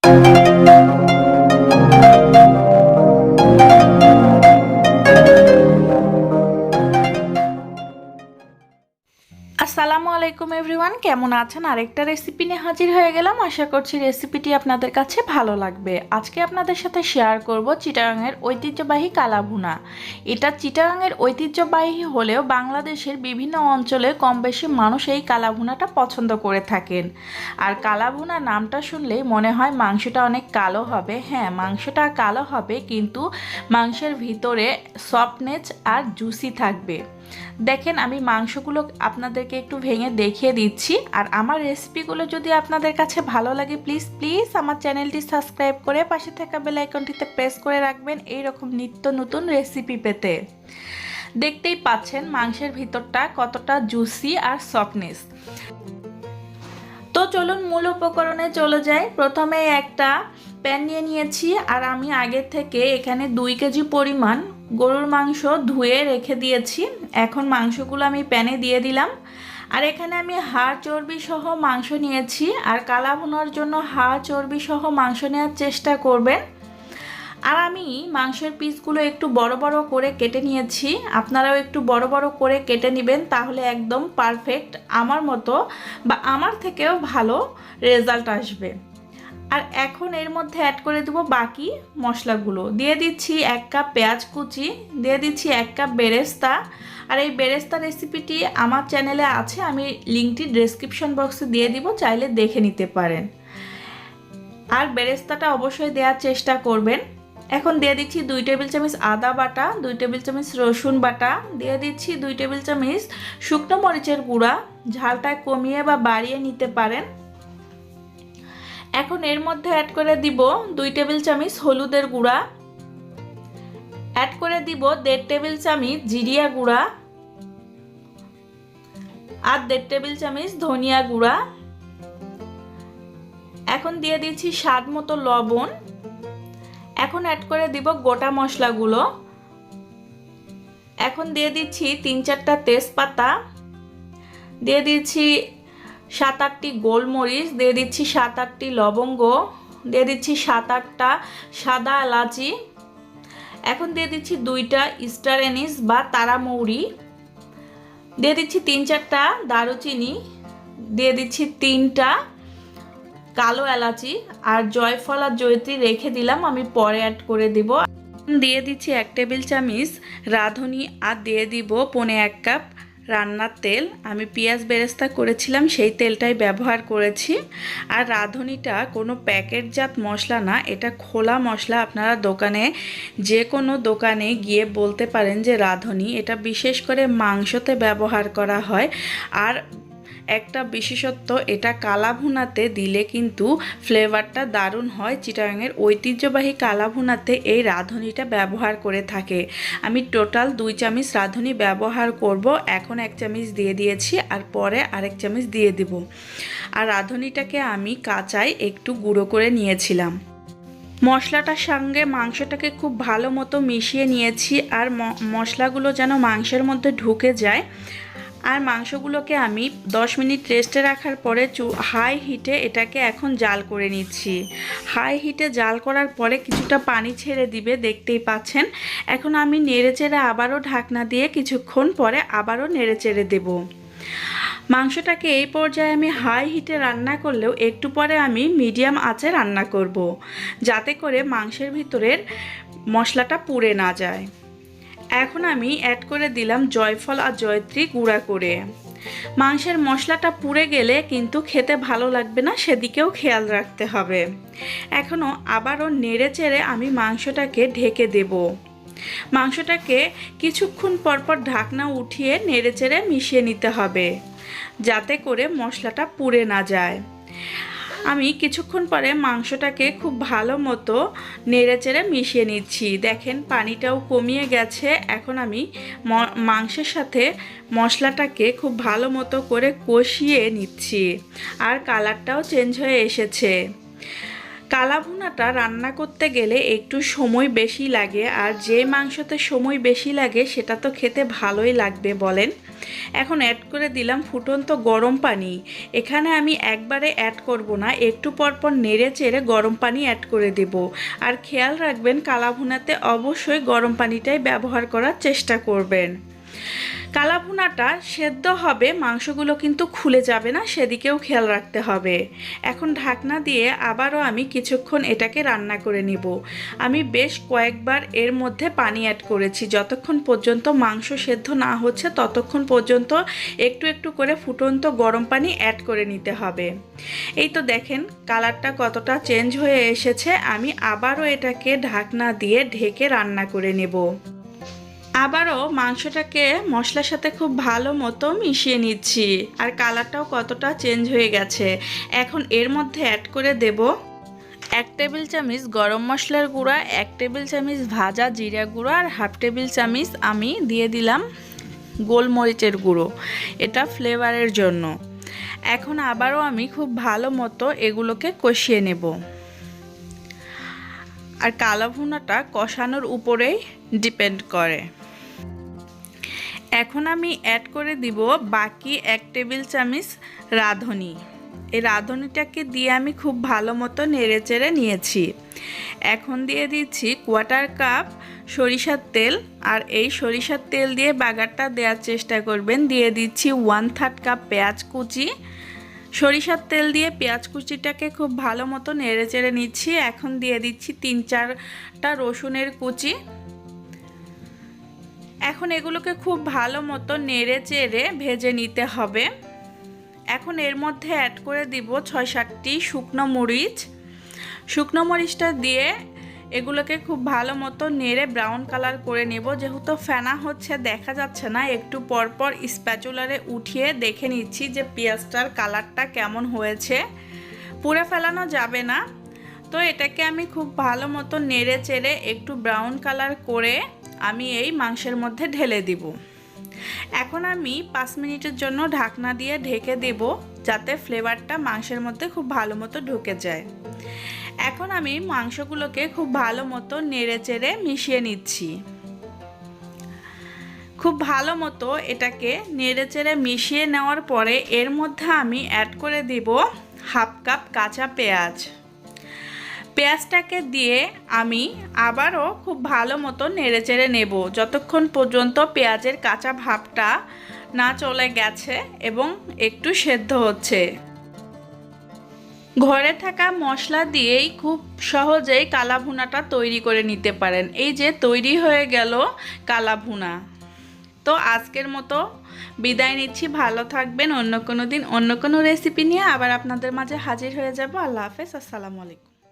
আসসালামু আলাইকুম এভরিওয়ান, কেমন আছেন? আরেকটা রেসিপি নিয়ে হাজির হয়ে গেলাম। আশা করছি রেসিপিটি আপনাদের কাছে ভালো লাগবে। আজকে আপনাদের সাথে শেয়ার করব চিটাগাংয়ের ঐতিহ্যবাহী কালা ভুনা। এটা চিটাগাংয়ের ঐতিহ্যবাহী হলেও বাংলাদেশের বিভিন্ন অঞ্চলে কম বেশি মানুষ এই কালা ভুনাটা পছন্দ করে থাকেন। আর কালা ভুনা নামটা শুনলেই মনে হয় মাংসটা অনেক কালো হবে। হ্যাঁ, মাংসটা কালো হবে, কিন্তু মাংসের ভিতরে সফটনেস আর জুসি থাকবে। দেখেন, আমি মাংসগুলো আপনাদেরকে একটু ভেঙে দেখিয়ে দিচ্ছি। আর আমার রেসিপিগুলো যদি আপনাদের কাছে ভালো লাগে, প্লিজ প্লিজ আমার চ্যানেলটি সাবস্ক্রাইব করে পাশে থাকা বেল আইকনটিতে প্রেস করে রাখবেন এই রকম নিত্য নতুন রেসিপি পেতে। দেখতেই পাচ্ছেন মাংসের ভিতরটা কতটা জুসি আর সফটনেস। তো চলুন মূল উপকরণে চলে যাই। প্রথমে একটা প্যান নিয়ে নিয়েছি, আর আমি আগে থেকে এখানে 2 কেজি পরিমাণ গরুর মাংস ধুয়ে রেখে দিয়েছি। এখন মাংসগুলো আমি প্যানে দিয়ে দিলাম। আর এখানে আমি হাড় চর্বি সহ মাংস নিয়েছি, আর কালা ভুনার জন্য হাড় চর্বি সহ মাংস নেওয়ার চেষ্টা করবেন। আর আমি মাংসের পিসগুলো একটু বড় বড় করে কেটে নিয়েছি। আপনারাও একটু বড় বড় করে কেটে নেবেন, তাহলে একদম পারফেক্ট আমার মতো বা আমার থেকেও ভালো রেজাল্ট আসবে। আর এখন এর মধ্যে অ্যাড করে দেবো বাকি মশলাগুলো। দিয়ে দিচ্ছি 1 কাপ পেঁয়াজ কুচি, দিয়ে দিচ্ছি 1 কাপ বেরেস্তা। আর এই বেরেস্তা রেসিপিটি আমার চ্যানেলে আছে, আমি লিঙ্কটি ডেসক্রিপশন বক্সে দিয়ে দিব, চাইলে দেখে নিতে পারেন। আর বেরেস্তাটা অবশ্যই দেওয়ার চেষ্টা করবেন। এখন দিয়ে দিচ্ছি 2 টেবিল চামচ আদা বাটা, 2 টেবিল চামচ রসুন বাটা, দিয়ে দিচ্ছি 2 টেবিল চামচ শুকনো মরিচের গুঁড়া। ঝালটা কমিয়ে বা বাড়িয়ে নিতে পারেন। এখন এর মধ্যে অ্যাড করে দিব 2 টেবিল চামচ হলুদের গুঁড়া, অ্যাড করে দিব 1.5 টেবিল চামচ জিরিয়া গুঁড়া, আর 1.5 টেবিল চামচ ধনিয়া গুঁড়া। এখন দিয়ে দিচ্ছি স্বাদ মতো লবণ। এখন অ্যাড করে দিব গোটা মশলাগুলো। এখন দিয়ে দিচ্ছি 3-4টা তেজপাতা, দিয়ে দিচ্ছি 7-8টি গোলমরিচ, দিয়ে দিচ্ছি 7-8টি লবঙ্গ, দিয়ে দিচ্ছি 7-8টা সাদা এলাচি। এখন দিয়ে দিচ্ছি 2টা স্টার এনিস বা তারা মৌরি, দিয়ে দিচ্ছি 3-4টা দারুচিনি, দিয়ে দিচ্ছি 3টা কালো এলাচি, আর জয়ফল আর জয়ত্রী রেখে দিলাম, আমি পরে অ্যাড করে দিব। দিয়ে দিচ্ছি 1 টেবিল চামচ রাঁধুনি, আর দিয়ে দিব 1.25 কাপ রান্নার তেল। আমি পেঁয়াজ বেরেস্তা করেছিলাম সেই তেলটাই ব্যবহার করেছি। আর রাঁধুনিটা কোনো প্যাকেটজাত মশলা না, এটা খোলা মশলা। আপনারা দোকানে যে কোনো দোকানে গিয়ে বলতে পারেন যে রাঁধুনি। এটা বিশেষ করে মাংসতে ব্যবহার করা হয়। আর একটা বিশেষত্ব, এটা কালা ভুনাতে দিলে কিন্তু ফ্লেভারটা দারুণ হয়। চিটাগাংয়ের ঐতিহ্যবাহী কালা ভুনাতে এই রাঁধুনিটা ব্যবহার করে থাকে। আমি টোটাল 2 চামচ রাঁধুনি ব্যবহার করব। এখন 1 চামচ দিয়ে দিয়েছি, আর পরে আরেক চামচ দিয়ে দেব। আর রাঁধুনিটাকে আমি কাঁচায় একটু গুঁড়ো করে নিয়েছিলাম। মশলাটার সঙ্গে মাংসটাকে খুব ভালো মতো মিশিয়ে নিয়েছি, আর মশলাগুলো যেন মাংসের মধ্যে ঢুকে যায়। আর মাংসগুলোকে আমি 10 মিনিট রেস্টে রাখার পরে হাই হিটে এটাকে এখন জাল করে নিচ্ছি। হাই হিটে জাল করার পরে কিছুটা পানি ছেড়ে দিবে, দেখতেই পাচ্ছেন। এখন আমি নেড়েচেড়ে আবারও ঢাকনা দিয়ে কিছুক্ষণ পরে আবারও নেড়েচেড়ে দেব। মাংসটাকে এই পর্যায়ে আমি হাই হিটে রান্না করলেও একটু পরে আমি মিডিয়াম আঁচে রান্না করব, যাতে করে মাংসের ভিতরের মশলাটা পুড়ে না যায়। এখন আমি অ্যাড করে দিলাম জয়ফল আর জয়ত্রী গুঁড়া করে। মাংসের মশলাটা পুড়ে গেলে কিন্তু খেতে ভালো লাগবে না, সেদিকেও খেয়াল রাখতে হবে। এখনও আবারও নেড়েচেড়ে আমি মাংসটাকে ঢেকে দেব। মাংসটাকে কিছুক্ষণ পরপর ঢাকনা উঠিয়ে নেড়েচেড়ে মিশিয়ে নিতে হবে, যাতে করে মশলাটা পুড়ে না যায়। আমি কিছুক্ষণ পরে মাংসটাকে খুব ভালো মতো নেড়েচেড়ে মিশিয়ে নিচ্ছি। দেখেন পানিটাও কমিয়ে গেছে। এখন আমি মাংসের সাথে মশলাটাকে খুব ভালো মতো করে কষিয়ে নিচ্ছি, আর কালারটাও চেঞ্জ হয়ে এসেছে। কালা ভুনাটা রান্না করতে গেলে একটু সময় বেশি লাগে, আর যে মাংসতে সময় বেশি লাগে সেটা তো খেতে ভালোই লাগবে বলেন। এখন অ্যাড করে দিলাম ফুটন্ত গরম পানি। এখানে আমি একবারে অ্যাড করব না, একটু পরপর নেড়ে চেড়ে গরম পানি অ্যাড করে দেব। আর খেয়াল রাখবেন কালা ভুনাতে অবশ্যই গরম পানিটাই ব্যবহার করার চেষ্টা করবেন। কালা ভুনাটা সেদ্ধ হবে, মাংসগুলো কিন্তু খুলে যাবে না, সেদিকেও খেয়াল রাখতে হবে। এখন ঢাকনা দিয়ে আবারও আমি কিছুক্ষণ এটাকে রান্না করে নিব। আমি বেশ কয়েকবার এর মধ্যে পানি অ্যাড করেছি, যতক্ষণ পর্যন্ত মাংস সেদ্ধ না হচ্ছে ততক্ষণ পর্যন্ত একটু একটু করে ফুটন্ত গরম পানি অ্যাড করে নিতে হবে। এই তো দেখেন কালারটা কতটা চেঞ্জ হয়ে এসেছে। আমি আবারও এটাকে ঢাকনা দিয়ে ঢেকে রান্না করে নেব। আবারও মাংসটাকে মশলার সাথে খুব ভালো মতো মিশিয়ে নিচ্ছি, আর কালারটাও কতটা চেঞ্জ হয়ে গেছে। এখন এর মধ্যে অ্যাড করে দেব 1 টেবিল চামচ গরম মশলার গুঁড়া, 1 টেবিল চামচ ভাজা জিরা গুঁড়ো, আর হাফ টেবিল চামচ আমি দিয়ে দিলাম গোলমরিচের গুঁড়ো, এটা ফ্লেভারের জন্য। এখন আবারও আমি খুব ভালো মতো এগুলোকে কষিয়ে নেব। আর কালা ভুনাটা কষানোর উপরেই ডিপেন্ড করে। এখন আমি অ্যাড করে দিব বাকি 1 টেবিল চামচ রাঁধুনি। এই রাঁধুনিটাকে দিয়ে আমি খুব ভালো মতো নেড়েচেড়ে নিয়েছি। এখন দিয়ে দিচ্ছি 1/4 কাপ সরিষার তেল, আর এই সরিষার তেল দিয়ে বাগারটা দেওয়ার চেষ্টা করবেন। দিয়ে দিচ্ছি 1/3 কাপ পেঁয়াজ কুচি। সরিষার তেল দিয়ে পেঁয়াজ কুচিটাকে খুব ভালো মতো নেড়েচেড়ে নিচ্ছি। এখন দিয়ে দিচ্ছি 3-4টা রসুনের কুচি। এখন এগুলোকে খুব ভালো মতো নেড়ে চেড়ে ভেজে নিতে হবে। এখন এর মধ্যে অ্যাড করে দিব 6-7টি শুকনো মরিচ। শুকনো মরিচটা দিয়ে এগুলোকে খুব ভালো মতো নেড়ে ব্রাউন কালার করে নেব। যেহেতু ফেনা হচ্ছে দেখা যাচ্ছে না, একটু পরপর স্প্যাচুলারে উঠিয়ে দেখে নিচ্ছি যে পেঁয়াজটার কালারটা কেমন হয়েছে। পুরো ফেলানো যাবে না, তো এটাকে আমি খুব ভালো মতো নেড়ে চেড়ে একটু ব্রাউন কালার করে আমি এই মাংসের মধ্যে ঢেলে দিব। এখন আমি 5 মিনিটের জন্য ঢাকনা দিয়ে ঢেকে দেব, যাতে ফ্লেভারটা মাংসের মধ্যে খুব ভালো মতো ঢুকে যায়। এখন আমি মাংসগুলোকে খুব ভালো মতো নেড়ে চেড়ে মিশিয়ে নিচ্ছি। খুব ভালো মতো এটাকে নেড়ে চেড়ে মিশিয়ে নেওয়ার পরে এর মধ্যে আমি অ্যাড করে দিব 1/2 কাপ কাঁচা পেঁয়াজ। পেঁয়াজটাকে দিয়ে আমি আবারও খুব ভালো মতো নেড়েচেড়ে নেব, যতক্ষণ পর্যন্ত পেঁয়াজের কাঁচা ভাবটা না চলে গেছে এবং একটু সেদ্ধ হচ্ছে। ঘরে থাকা মশলা দিয়েই খুব সহজেই কালা ভুনাটা তৈরি করে নিতে পারেন। এই যে তৈরি হয়ে গেল কালা ভুনা। তো আজকের মতো বিদায় নিচ্ছি, ভালো থাকবেন। অন্য কোনো দিন অন্য কোনো রেসিপি নিয়ে আবার আপনাদের মাঝে হাজির হয়ে যাব। আল্লাহ হাফেজ, আসসালামু আলাইকুম।